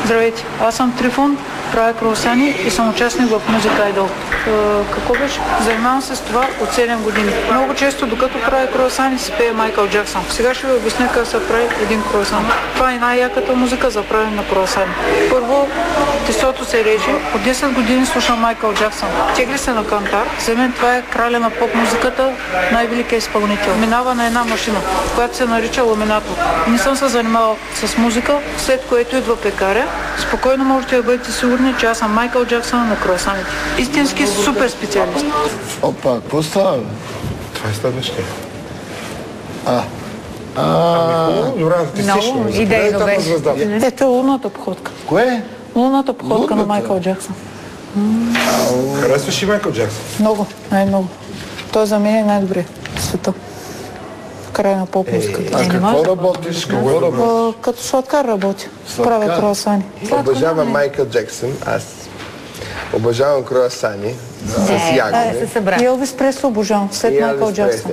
Здравейте, аз съм Трифон, правя круасани и съм участник в Music Idol. Какво беше? Занимавам се с това от 7 години. Много често, докато правя круасани, си пее Майкъл Джаксън. Сега ще ви обясня как се прави един круасан. Това е най-яката музика за правене на круасани. Първо, тестото се реже. От 10 години слушам Майкъл Джаксън. Тегли се на кантар. За мен това е краля на поп-музиката, най-великият изпълнител. Минава на една машина, която се нарича ламинатор. Не съм се занимавал с музика, след което идва пекаря. Спокойно можете да бъдете сигурни, че аз съм Майкъл Джаксън на круасаните. Истински супер специалист. Опа, какво става? Това е следващия. Добре, артистично. Идейно беше. Ето е лунната походка. Кое? Лунната походка на Майкъл Джаксън. Харесваш и Майкъл Джаксън? Много, най-много. Той за мен е най-добре в света. В края на поп-музиката. А какво работиш? Какво работиш? Като сладкар работя. Правя круасани. Обожавам Майкъл Джаксън. Аз обожавам круасани с ягоди. Се събра. И Елвис Пресли обожавам, след Майкъл Джаксън.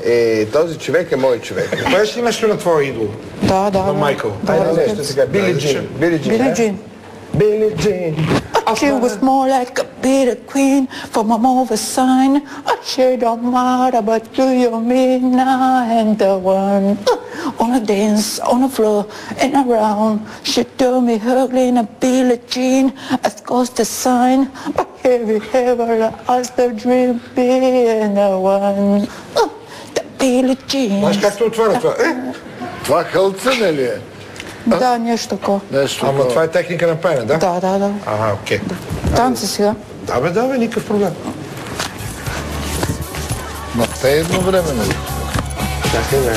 Този човек е мой човек. Правиш ли нещо на твоя идол? Да. На Майкъл. Айде нещо сега. Били Джин. Били Джин. Били Джин. She was more like a bitter queen from a movie sign. She don't matter, but do you mean I am the one? Wanna dance on the floor and around. She told me ugly in a Billie Jean. As goes the sign, but heavy, as the dream being the one. The Billie Jean. Знаеш как се отваря това? Това хълцане ли е? Да, нещо такова. Нещо Ама такова. това е техника на пеене, да? Да. Ага, окей. Танци сега. Да бе, никакъв проблем. Ма те едно време, нали? Чакай, бе.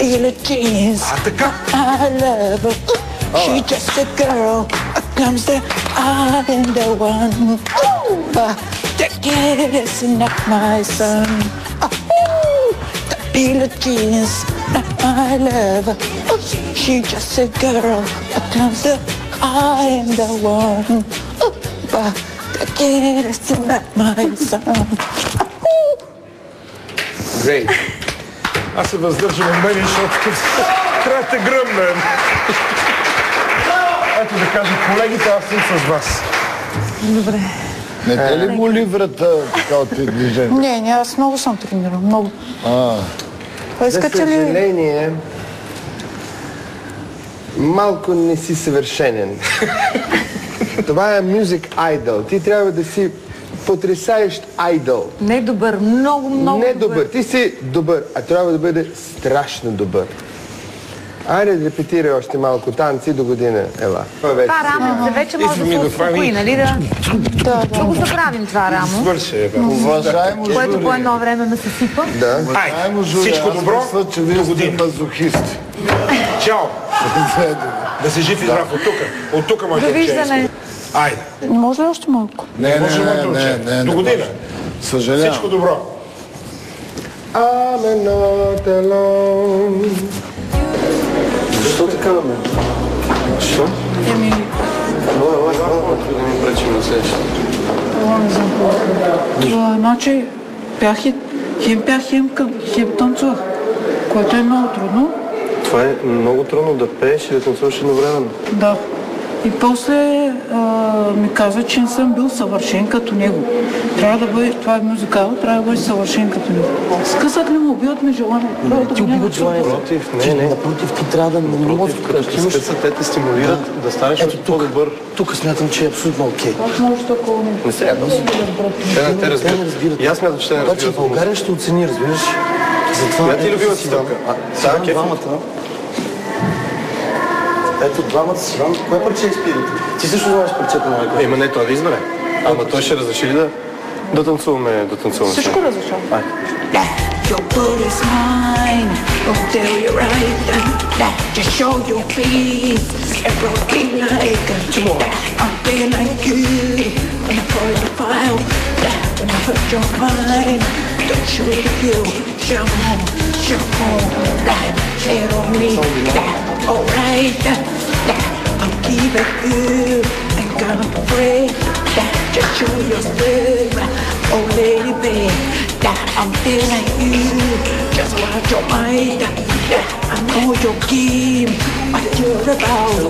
Billie Jeans. Така? I love her. She's just a girl. Comes the I am the one. The kid is not my son. The Billie Jeans. I love her. She's just a girl. Comes the I am the one. The kid is not my son. Great. Аз се въздържам от мен, защото крат е гръмнен. Ето да кажа, колегите, аз съм с вас. Добре. Не те ли боли врата така от тези движения? Не, аз много съм тренирал. Много. За Искате ли? съжаление, малко не си съвършенен. Това е Music Idol. Ти трябва да си потресаещ айдол. Не добър, много Не добър. Ти си добър, а трябва да бъде страшно добър. Айде да репетирай още малко танци до година. Ела. Това рамо вече може да се успокои, нали да? Да го забравим това рамо, Свърши, бе. Уважаемо което жури. по едно време ме съсипа. Да. Уважаемо жури, всичко аз добро, мисля, че вие до сте година. мазохисти. Чао! Да си жив и здрав от тук. От тук, моите Довиждане. Айде. Може ли още малко? Не. До година. Съжалявам. Всичко добро. I'm not alone. Защо така, бе? Защо? Да ми пречим на среща. Не знам какво. Значи пях хем танцувах, което е много трудно. Това е много трудно да пееш и да танцуваш едновременно. Да. И после ми каза, че не съм бил съвършен като него. Трябва да бъде, това е музикал, трябва да бъде съвършен като него. Скъсък ли му, убиват ми желание. Ти убиват желание. Напротив, не. Напротив, ти трябва да напротив, като ти скъсат, те те стимулират да станеш още по-добър. Тук смятам, че е абсолютно окей. Аз може такова не. Не се ядоси. Те разбират. И аз смятам, че те не разбират. Обаче България ще оцени, разбираш. Затова ти любимата стъпка? Сега двамата. Ето двамата си вам. Кое парче изпирате? Ти също знаеш парчето на Майкъл. Ема не, той да избере. Ама той ще разреши ли да танцуваме? Всичко разрешава. Your body's mine, I'll tell you right. Just show your feet and rocking like I'm feeling good when I pull your file. When I hurt your mind, don't you feel? Show on, share on me. Alright, I'll keep it good and gonna pray that just show your spirit. Oh lady babe, that I'm feeling you. Just watch your mind. I know your game, what you're about.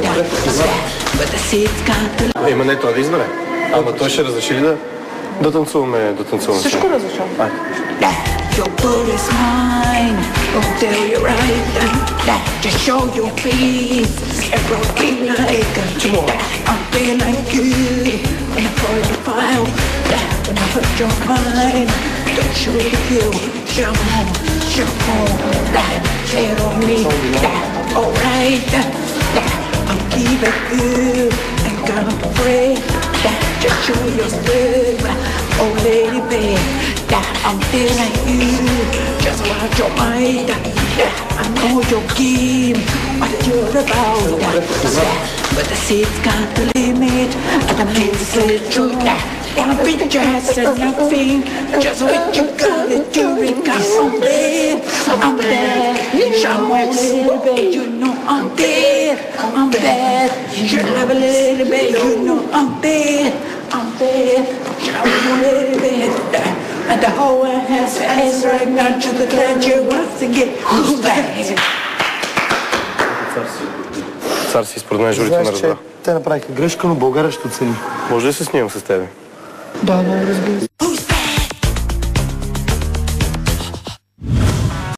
But the seeds can't. Има не това да избере. Ама той ще разреши ли да танцуваме? Всичко разрешава. Your booty is mine. Oh, tell you right. Just show your face and broken like I'm feeling like you. When I call you file, when I hurt your mind, don't show you. Show on, share on me. Alright, I'm giving you. Ain't gonna pray. Just show your spirit. Oh, lady, babe. I'm feeling you, just watch your mind. I know your game, what you're about. But the seeds got the limit, and I'm here to say the truth. Wanna be just and nothing, just what you gotta do. Because I'm bad, show me a little bit, you know I'm bad. I'm bad, should love a little bit, you know I'm bad. I'm bad, show me a little bit. And the whole world has to answer right now to the glad you want to get who's back. Цар си, според мен журито ме разбра. Те направиха грешка, но България ще оцени. Може ли да се снимам с тебе? Да, разбира се.